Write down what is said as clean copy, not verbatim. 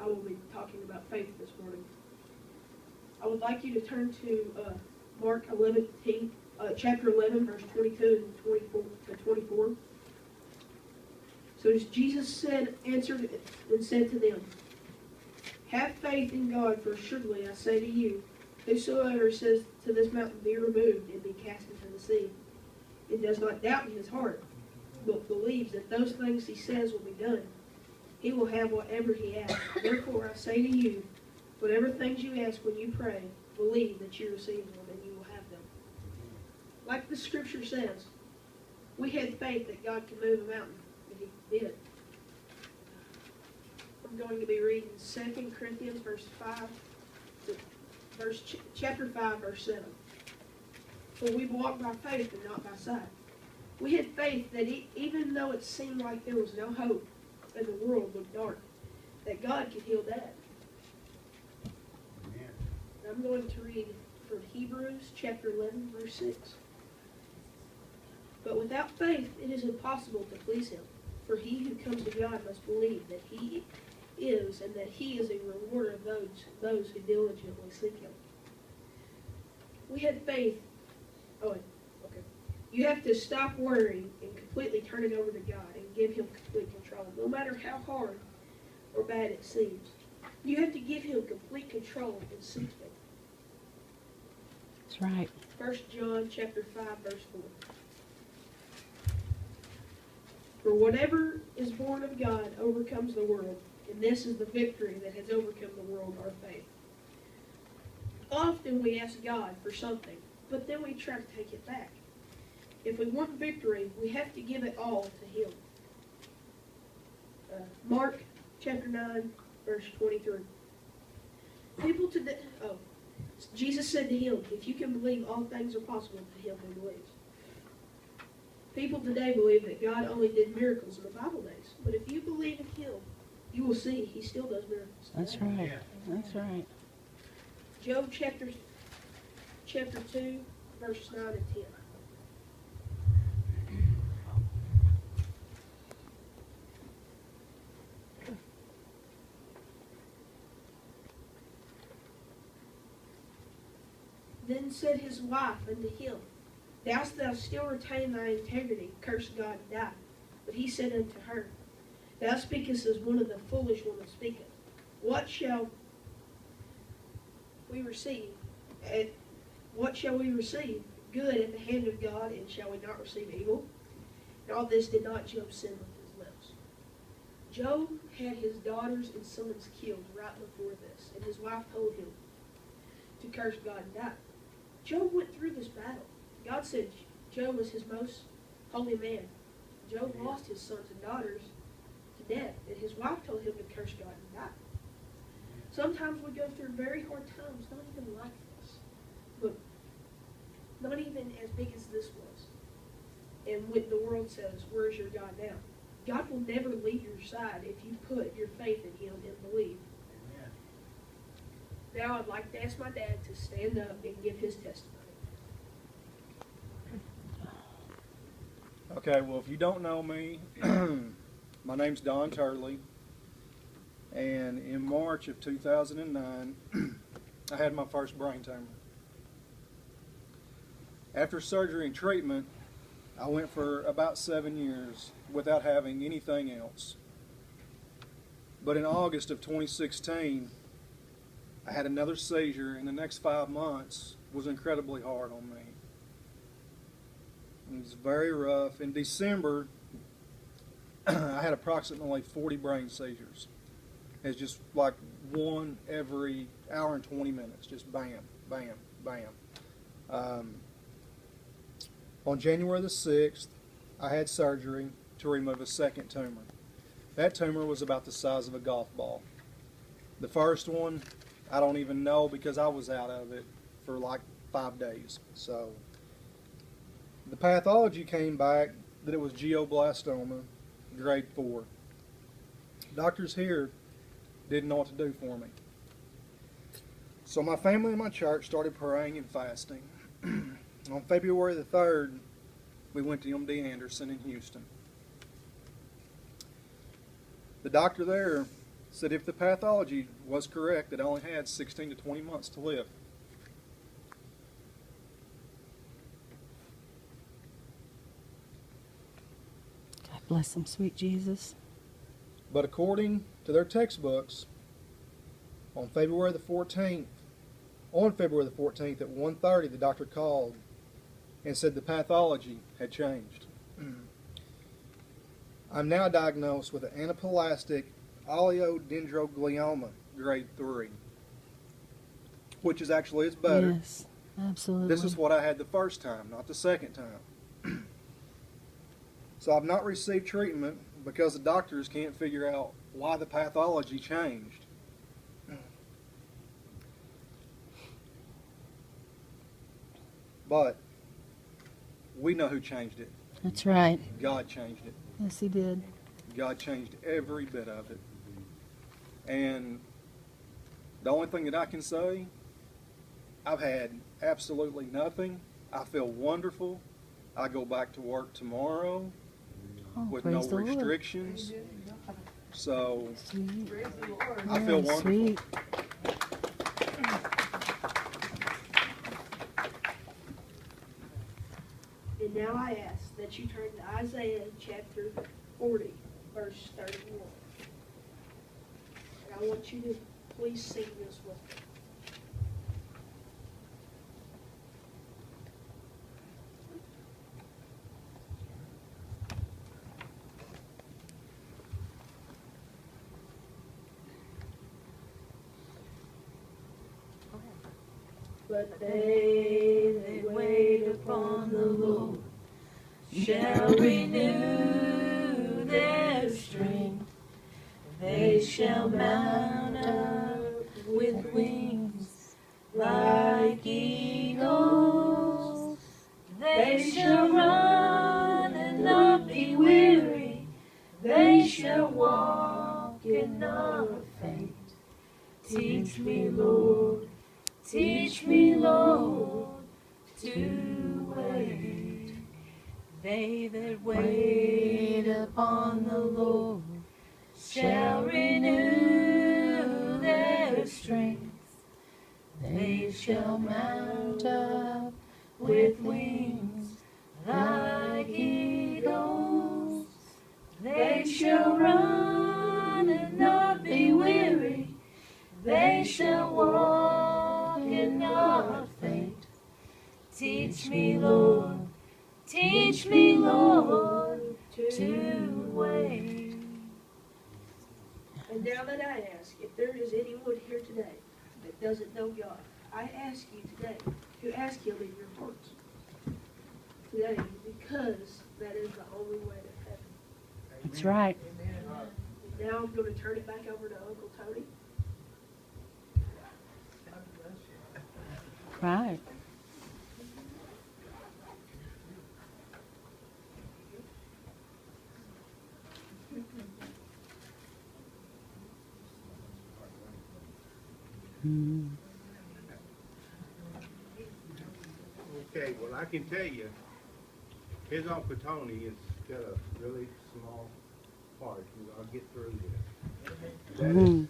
I will be talking about faith this morning. I would like you to turn to Mark 11, chapter 11, verse 22 and 24 to 24. So as Jesus answered and said to them, "Have faith in God, for surely I say to you, whosoever says to this mountain, be removed and be cast into the sea, and does not doubt in his heart, but believes that those things he says will be done, he will have whatever he asks. Therefore I say to you, whatever things you ask when you pray, believe that you receive them and you will have them." Like the scripture says, we had faith that God could move a mountain, and he did. I'm going to be reading 2 Corinthians chapter 5, verse 7. For we walk by faith and not by sight. We had faith that even though it seemed like there was no hope and the world looked dark, that God could heal that. Amen. I'm going to read from Hebrews chapter 11, verse 6. But without faith it is impossible to please him. For he who comes to God must believe that he is, and that he is a rewarder of those who diligently seek him. We had faith. Okay. You have to stop worrying and completely turn it over to God and give him complete control, no matter how hard or bad it seems. You have to give him complete control and seek him. That's right. 1 John chapter 5, verse 4. For whatever is born of God overcomes the world, and this is the victory that has overcome the world, our faith. Often we ask God for something, but then we try to take it back. If we want victory, we have to give it all to him. Mark chapter 9, verse 23. People today, Jesus said to him, if you can believe, all things are possible to him who believes. People today believe that God only did miracles in the Bible days. But if you believe in him, you will see he still does miracles today. That's right. That's right. Job chapter 2, verses 9 and 10. Then said his wife unto him, Dost thou still retain thy integrity? Curse God and die. But he said unto her, Thou speakest as one of the foolish women speaketh. What shall we receive? What shall we receive? Good at the hand of God, and shall we not receive evil? And all this did not Job sin with his lips. Job had his daughters and sons killed right before this, and his wife told him to curse God and die. Job went through this battle. God said Job was his most holy man. Job lost his sons and daughters to death, and his wife told him to curse God and die. Sometimes we go through very hard times, not even like this, but not even as big as this was. And when the world says, where's your God now? God will never leave your side if you put your faith in him and believe. Amen. Now I'd like to ask my dad to stand up and give his testimony. Okay, well, if you don't know me, my name's Don Turley, and in March of 2009, I had my first brain tumor. After surgery and treatment, I went for about 7 years without having anything else. But in August of 2016, I had another seizure, and the next 5 months was incredibly hard on me. It was very rough. In December, I had approximately 40 brain seizures. It's just like one every hour and 20 minutes, just bam, bam, bam. On January the 6th, I had surgery to remove a second tumor. That tumor was about the size of a golf ball. The first one, I don't even know because I was out of it for like 5 days. So the pathology came back that it was glioblastoma, grade 4. Doctors here didn't know what to do for me. So my family and my church started praying and fasting. On February the 3rd, we went to MD Anderson in Houston. The doctor there said if the pathology was correct, it only had 16 to 20 months to live. God bless him, sweet Jesus. But according to their textbooks, on February the 14th at 1:30, the doctor called and said the pathology had changed. I'm now diagnosed with an anaplastic oleodendroglioma, grade 3, which is actually is better. Yes, absolutely. This is what I had the first time, not the second time. So I've not received treatment because the doctors can't figure out why the pathology changed. But we know who changed it. That's right. God changed it. Yes, he did. God changed every bit of it. And the only thing that I can say, I've had absolutely nothing. I feel wonderful. I go back to work tomorrow with no praise the Lord. restrictions. So Sweet. I feel Yeah, wonderful. sweet. And now I ask that you turn to Isaiah chapter 40, verse 31. And I want you to please sing this with me. But they that wait upon the Lord shall renew their strength. They shall mount up with wings like eagles. They shall run and not be weary. They shall walk and not faint. Teach me, Lord. Teach me, Lord, to wait. They that wait upon the Lord shall renew their strength. They shall mount up with wings like eagles. They shall run and not be weary. They shall walk and not faint. Teach me, Lord, teach me, Lord, to wait. And now that I ask, if there is anyone here today that doesn't know God, I ask you today to ask Him in your hearts today, because that is the only way to heaven. That's right. Now I'm going to turn it back over to Uncle Tony. Right. Okay, well, I can tell you, his Uncle Tony has got a really small heart. I'll get through this. That is